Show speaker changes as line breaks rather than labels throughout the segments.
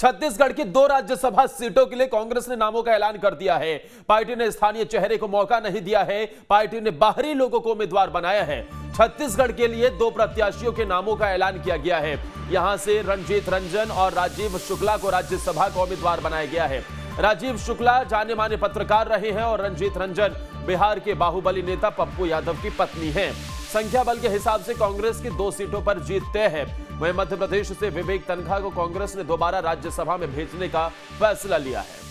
छत्तीसगढ़ की 2 राज्यसभा सीटों के लिए कांग्रेस ने नामों का ऐलान कर दिया है। पार्टी ने स्थानीय चेहरे को मौका नहीं दिया है, पार्टी ने बाहरी लोगों को उम्मीदवार बनाया है। छत्तीसगढ़ के लिए 2 प्रत्याशियों के नामों का ऐलान किया गया है। यहां से रणजीत रंजन और राजीव शुक्ला को राज्यसभा का उम्मीदवार बनाया गया है। राजीव शुक्ला जाने माने पत्रकार रहे हैं और रणजीत रंजन बिहार के बाहुबली नेता पप्पू यादव की पत्नी हैं। संख्या बल के हिसाब से कांग्रेस की 2 सीटों पर जीत तय है। वहीं मध्य प्रदेश से विवेक तन्खा को कांग्रेस ने दोबारा राज्यसभा में भेजने का फैसला लिया है।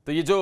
तो ये जो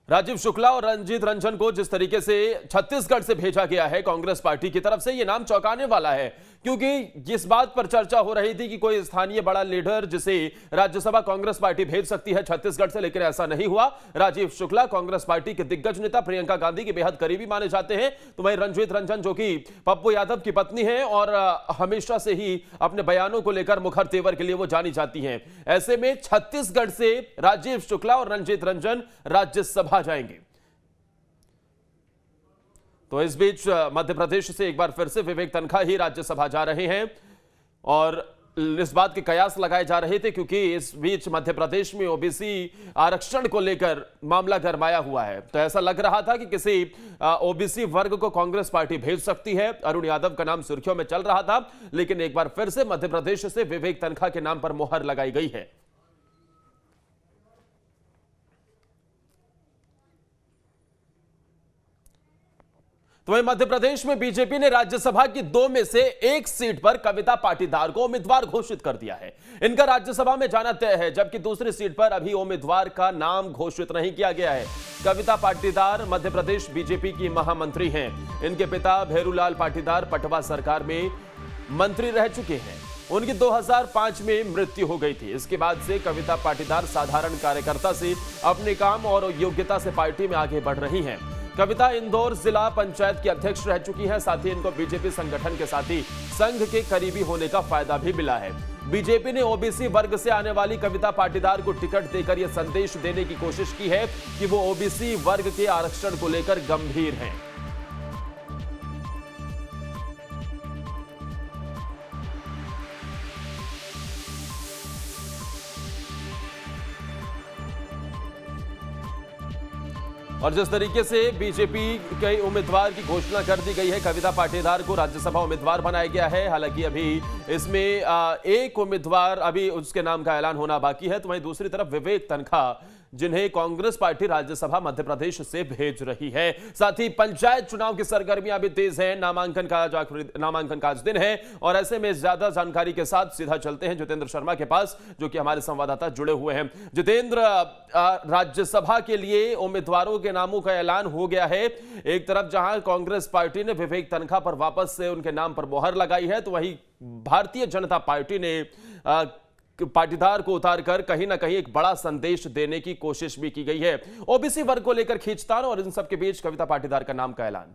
राजीव शुक्ला और रंजीत रंजन को जिस तरीके से छत्तीसगढ़ से भेजा गया है कांग्रेस पार्टी की तरफ से, ये नाम चौंकाने वाला है, क्योंकि इस बात पर चर्चा हो रही थी कि कोई स्थानीय बड़ा लीडर जिसे राज्यसभा कांग्रेस पार्टी भेज सकती है छत्तीसगढ़ से, लेकिन ऐसा नहीं हुआ। राजीव शुक्ला कांग्रेस पार्टी के दिग्गज नेता प्रियंका गांधी के बेहद करीबी माने जाते हैं, तो वहीं रंजीत रंजन जो कि पप्पू यादव की पत्नी है और हमेशा से ही अपने बयानों को लेकर मुखर तेवर के लिए वो जानी जाती हैं। ऐसे में छत्तीसगढ़ से राजीव शुक्ला और रंजीत रंजन राज्यसभा जाएंगे। तो इस बीच मध्य प्रदेश से एक बार फिर से विवेक तन्खा ही राज्यसभा जा रहे हैं और इस बात के कयास लगाए जा रहे थे, क्योंकि इस बीच मध्य प्रदेश में ओबीसी आरक्षण को लेकर मामला गरमाया हुआ है। तो ऐसा लग रहा था कि किसी ओबीसी वर्ग को कांग्रेस पार्टी भेज सकती है। अरुण यादव का नाम सुर्खियों में चल रहा था, लेकिन एक बार फिर से मध्य प्रदेश से विवेक तन्खा के नाम पर मोहर लगाई गई है। तो वहीं मध्य प्रदेश में बीजेपी ने राज्यसभा की 2 में से 1 सीट पर कविता पाटीदार को उम्मीदवार घोषित कर दिया है। इनका राज्यसभा में जाना तय है, जबकि दूसरी सीट पर अभी उम्मीदवार का नाम घोषित नहीं किया गया है। कविता पाटीदार मध्य प्रदेश बीजेपी की महामंत्री हैं। इनके पिता भैरूलाल पाटीदार पटवा सरकार में मंत्री रह चुके हैं। उनकी 2005 में मृत्यु हो गई थी। इसके बाद से कविता पाटीदार साधारण कार्यकर्ता से अपने काम और योग्यता से पार्टी में आगे बढ़ रही हैं। कविता इंदौर जिला पंचायत की अध्यक्ष रह चुकी हैं। साथ ही इनको बीजेपी संगठन के साथ ही संघ के करीबी होने का फायदा भी मिला है। बीजेपी ने ओबीसी वर्ग से आने वाली कविता पाटीदार को टिकट देकर यह संदेश देने की कोशिश की है कि वो ओबीसी वर्ग के आरक्षण को लेकर गंभीर हैं। और जिस तरीके से बीजेपी के उम्मीदवार की घोषणा कर दी गई है, कविता पाटीदार को राज्यसभा उम्मीदवार बनाया गया है। हालांकि अभी इसमें एक उम्मीदवार अभी उसके नाम का ऐलान होना बाकी है। तो वहीं दूसरी तरफ विवेक तन्खा, जिन्हें कांग्रेस पार्टी राज्यसभा मध्य प्रदेश से भेज रही है। साथ ही पंचायत चुनाव की सरगर्मियां भी तेज हैं। नामांकन का आज दिन है और ऐसे में ज्यादा जानकारी के साथ सीधा चलते हैं जितेंद्र शर्मा के पास, जो कि हमारे संवाददाता जुड़े हुए हैं। जितेंद्र, राज्यसभा के लिए उम्मीदवारों के नामों का ऐलान हो गया है। एक तरफ जहां कांग्रेस पार्टी ने विवेक तन्खा पर वापस से उनके नाम पर मोहर लगाई है, तो वहीं भारतीय जनता पार्टी ने पाटीदार को उतारकर कहीं ना कहीं एक बड़ा संदेश देने की कोशिश भी की गई है। ओबीसी वर्ग को लेकर खींचतान और इन सब के बीच कविता पाटीदार का नाम का ऐलान।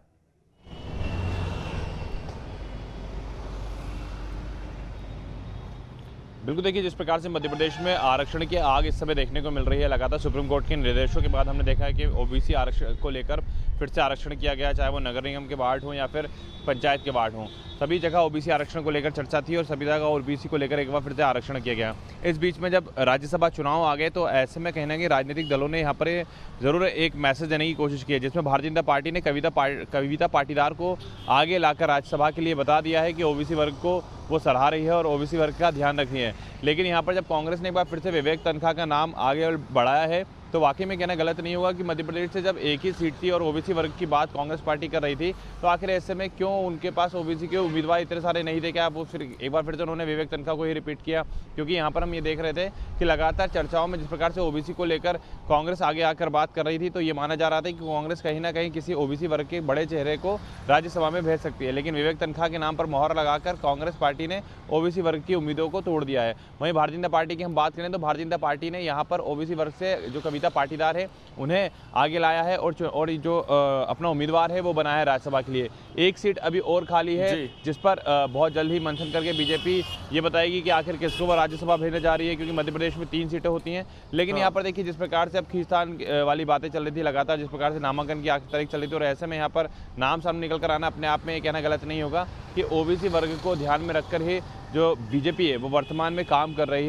बिल्कुल, देखिए जिस प्रकार से मध्य प्रदेश में आरक्षण की आग इस समय देखने को मिल रही है, लगातार सुप्रीम कोर्ट के निर्देशों के बाद हमने देखा है कि ओबीसी आरक्षण को लेकर फिर से आरक्षण किया गया, चाहे वो नगर निगम के वार्ड हो या फिर पंचायत के वार्ड हो। सभी जगह ओबीसी आरक्षण को लेकर चर्चा थी और सभी जगह ओबीसी को लेकर एक बार फिर से आरक्षण किया गया। इस बीच में जब राज्यसभा चुनाव आ गए, तो ऐसे में कहना है कि राजनीतिक दलों ने यहाँ पर जरूर एक मैसेज देने की कोशिश की है, जिसमें भारतीय जनता पार्टी ने कविता पाटीदार को आगे लाकर राज्यसभा के लिए बता दिया है कि ओबीसी वर्ग को वो सराह रही है और ओबीसी वर्ग का ध्यान रख रही है। लेकिन यहाँ पर जब कांग्रेस ने एक बार फिर से विवेक तन्खा का नाम आगे बढ़ाया है, तो वाकई में कहना गलत नहीं होगा कि मध्य प्रदेश से जब एक ही सीट थी और ओबीसी वर्ग की बात कांग्रेस पार्टी कर रही थी, तो आखिर ऐसे में क्यों उनके पास ओबीसी के उम्मीदवार इतने सारे नहीं थे? क्या आप फिर एक बार फिर से उन्होंने विवेक तन्खा को ही रिपीट किया? क्योंकि यहाँ पर हम ये देख रहे थे कि लगातार चर्चाओं में जिस प्रकार से ओबीसी को लेकर कांग्रेस आगे आकर बात कर रही थी, तो ये माना जा रहा था कि कांग्रेस कहीं ना कहीं किसी ओबीसी वर्ग के बड़े चेहरे को राज्यसभा में भेज सकती है। लेकिन विवेक तन्खा के नाम पर मोहर लगाकर कांग्रेस पार्टी ने ओबीसी वर्ग की उम्मीदों को तोड़ दिया है। वहीं भारतीय जनता पार्टी की हम बात करें तो भारतीय जनता पार्टी ने यहाँ पर ओबीसी वर्ग से जो कविता कविता पाटीदार है उन्हें आगे लाया है और जो अपना उम्मीदवार है वो बनाया है राज्यसभा के लिए। एक सीट अभी और खाली है जिस पर बहुत जल्द ही मंथन करके बीजेपी ये बताएगी कि आखिर किसको वो राज्यसभा भेजने जा रही है, क्योंकि मध्य प्रदेश में 3 सीटें होती हैं। लेकिन यहाँ पर देखिए जिस प्रकार से अब खींचतान वाली बातें चल रही थी लगातार, जिस प्रकार से नामांकन की आखिरी तारीख चल रही थी, और ऐसे में यहाँ पर नाम सामने निकल कर आना अपने आप में कहना गलत नहीं होगा कि ओबीसी वर्ग को ध्यान में रखकर ही जो बीजेपी है वो वर्तमान में काम कर रही है।